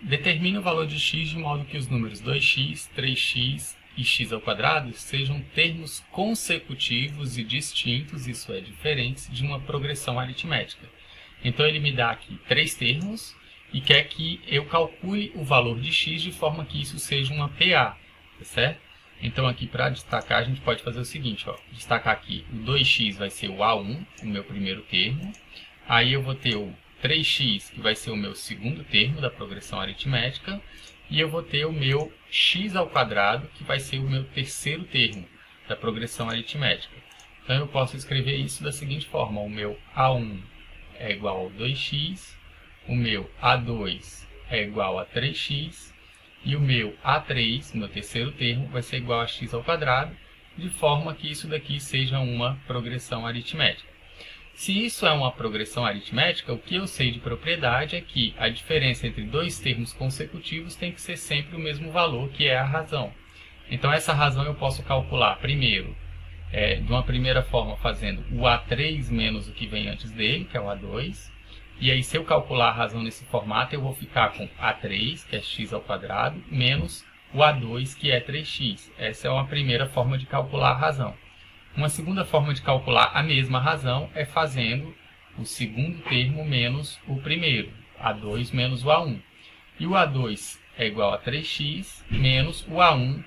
Determine o valor de x de modo que os números 2x, 3x e x ao quadrado sejam termos consecutivos e distintos, isso é, diferentes, de uma progressão aritmética. Então ele me dá aqui 3 termos e quer que eu calcule o valor de x de forma que isso seja uma PA, tá certo? Então aqui para destacar a gente pode fazer o seguinte, ó, destacar aqui o 2x vai ser o A1, o meu primeiro termo, aí eu vou ter o 3x, que vai ser o meu segundo termo da progressão aritmética, e eu vou ter o meu x ao quadrado, que vai ser o meu terceiro termo da progressão aritmética. Então eu posso escrever isso da seguinte forma, o meu A1 é igual ao 2x, o meu A2 é igual a 3x, e o meu A3, meu terceiro termo, vai ser igual a x ao quadrado, de forma que isso daqui seja uma progressão aritmética. Se isso é uma progressão aritmética, o que eu sei de propriedade é que a diferença entre dois termos consecutivos tem que ser sempre o mesmo valor, que é a razão. Então essa razão eu posso calcular primeiro, de uma primeira forma fazendo o A3 menos o que vem antes dele, que é o A2. E aí se eu calcular a razão nesse formato, eu vou ficar com A3, que é x ao quadrado, menos o A2, que é 3x. Essa é uma primeira forma de calcular a razão. Uma segunda forma de calcular a mesma razão é fazendo o segundo termo menos o primeiro, A2 menos o A1. E o A2 é igual a 3x menos o A1,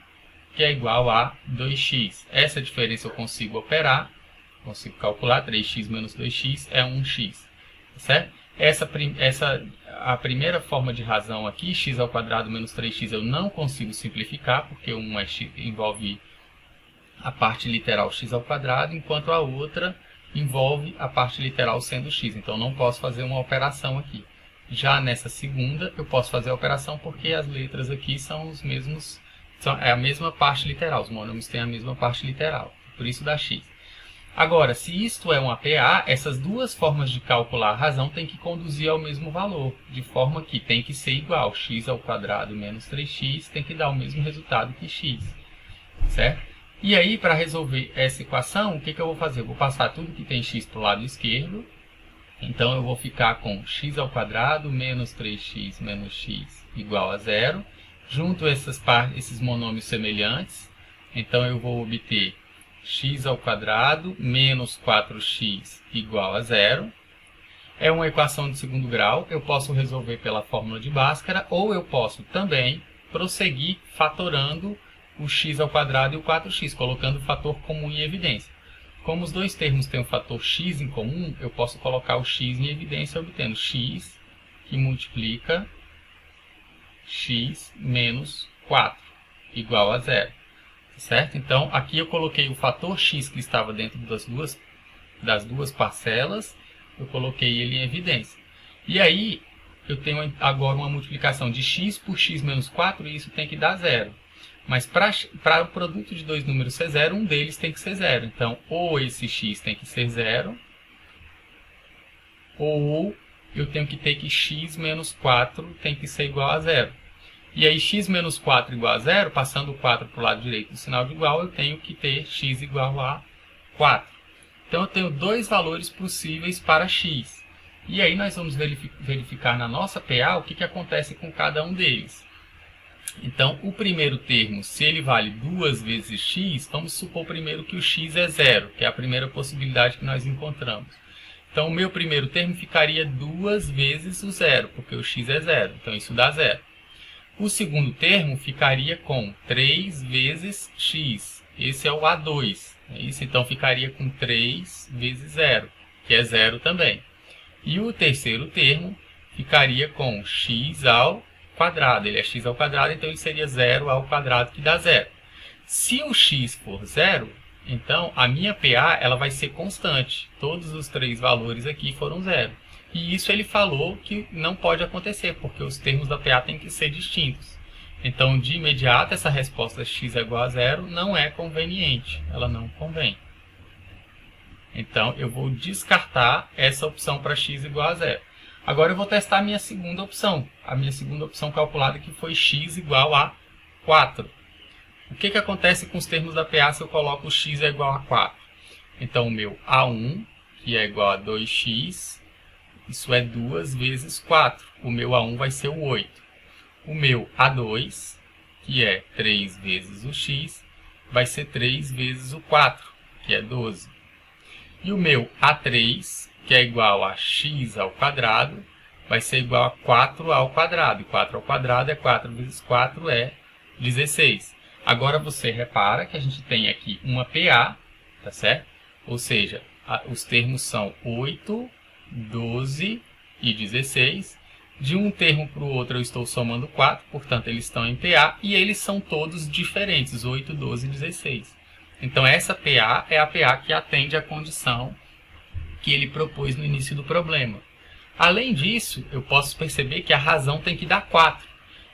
que é igual a 2x. Essa diferença eu consigo operar, consigo calcular, 3x menos 2x é 1x. Certo? A primeira forma de razão aqui, x ao quadrado menos 3x, eu não consigo simplificar, porque uma envolve a parte literal x ao quadrado, enquanto a outra envolve a parte literal sendo x. Então, não posso fazer uma operação aqui. Já nessa segunda, eu posso fazer a operação porque as letras aqui são os mesmos, é a mesma parte literal. Os monômios têm a mesma parte literal, por isso dá x. Agora, se isto é uma PA, essas duas formas de calcular a razão têm que conduzir ao mesmo valor, de forma que tem que ser igual. X ao quadrado menos 3x tem que dar o mesmo resultado que x, certo? E aí, para resolver essa equação, o que eu vou fazer? Eu vou passar tudo que tem x para o lado esquerdo. Então, eu vou ficar com x ao quadrado menos 3x menos x igual a zero. Junto esses monômios semelhantes, então eu vou obter x ao quadrado menos 4x igual a zero. É uma equação de segundo grau. Eu posso resolver pela fórmula de Bhaskara, ou eu posso também prosseguir fatorando o x ao quadrado e o 4x, colocando o fator comum em evidência. Como os dois termos têm o fator x em comum, eu posso colocar o x em evidência, obtendo x que multiplica x menos 4 igual a zero. Certo? Então, aqui eu coloquei o fator x que estava dentro das duas parcelas, eu coloquei ele em evidência. E aí, eu tenho agora uma multiplicação de x por x menos 4, e isso tem que dar zero. Mas para o produto de dois números ser zero, um deles tem que ser zero. Então, ou esse x tem que ser zero, ou eu tenho que ter que x menos 4 tem que ser igual a zero. E aí, x menos 4 igual a zero, passando o 4 para o lado direito do sinal de igual, eu tenho que ter x igual a 4. Então, eu tenho dois valores possíveis para x. E aí, nós vamos verificar na nossa PA o que acontece com cada um deles. Então, o primeiro termo, se ele vale 2 vezes x, vamos supor primeiro que o x é zero, que é a primeira possibilidade que nós encontramos. Então, o meu primeiro termo ficaria 2 vezes o zero, porque o x é zero. Então, isso dá zero. O segundo termo ficaria com 3 vezes x. Esse é o A2. Então, ficaria com 3 vezes zero, que é zero também. E o terceiro termo ficaria com x ao quadrado. Ele é x ao quadrado, então ele seria 0 ao quadrado, que dá zero. Se o x for zero, então a minha PA ela vai ser constante. Todos os três valores aqui foram zero. E isso ele falou que não pode acontecer, porque os termos da PA têm que ser distintos. Então, de imediato, essa resposta x é igual a zero não é conveniente. Ela não convém. Então, eu vou descartar essa opção para x igual a zero. Agora eu vou testar a minha segunda opção. A minha segunda opção calculada que foi x igual a 4. O que acontece com os termos da PA se eu coloco x é igual a 4? Então, o meu A1, que é igual a 2x, isso é 2 vezes 4. O meu A1 vai ser o 8. O meu A2, que é 3 vezes o x, vai ser 3 vezes o 4, que é 12. E o meu A3, que é igual a x ao quadrado, vai ser igual a 4 ao quadrado. E 4 ao quadrado é 4 vezes 4 é 16. Agora você repara que a gente tem aqui uma PA, tá certo? Ou seja, os termos são 8, 12 e 16. De um termo para o outro eu estou somando 4, portanto eles estão em PA e eles são todos diferentes, 8, 12 e 16. Então essa PA é a PA que atende à condição que ele propôs no início do problema. Além disso, eu posso perceber que a razão tem que dar 4.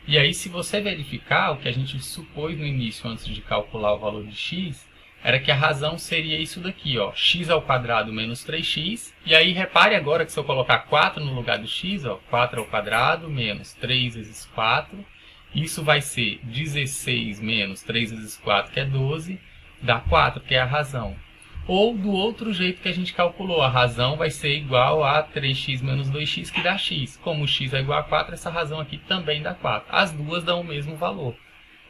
E aí, se você verificar, o que a gente supôs no início, antes de calcular o valor de x, era que a razão seria isso daqui, ó, x ao quadrado menos 3x. E aí, repare agora que se eu colocar 4 no lugar do x, ó, 4 ao quadrado menos 3 vezes 4, isso vai ser 16 menos 3 vezes 4, que é 12, dá 4, que é a razão. Ou do outro jeito que a gente calculou, a razão vai ser igual a 3x menos 2x, que dá x. Como x é igual a 4, essa razão aqui também dá 4. As duas dão o mesmo valor.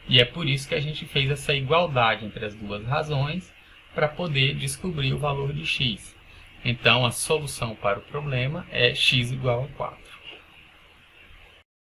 E é por isso que a gente fez essa igualdade entre as duas razões, para poder descobrir o valor de x. Então, a solução para o problema é x igual a 4.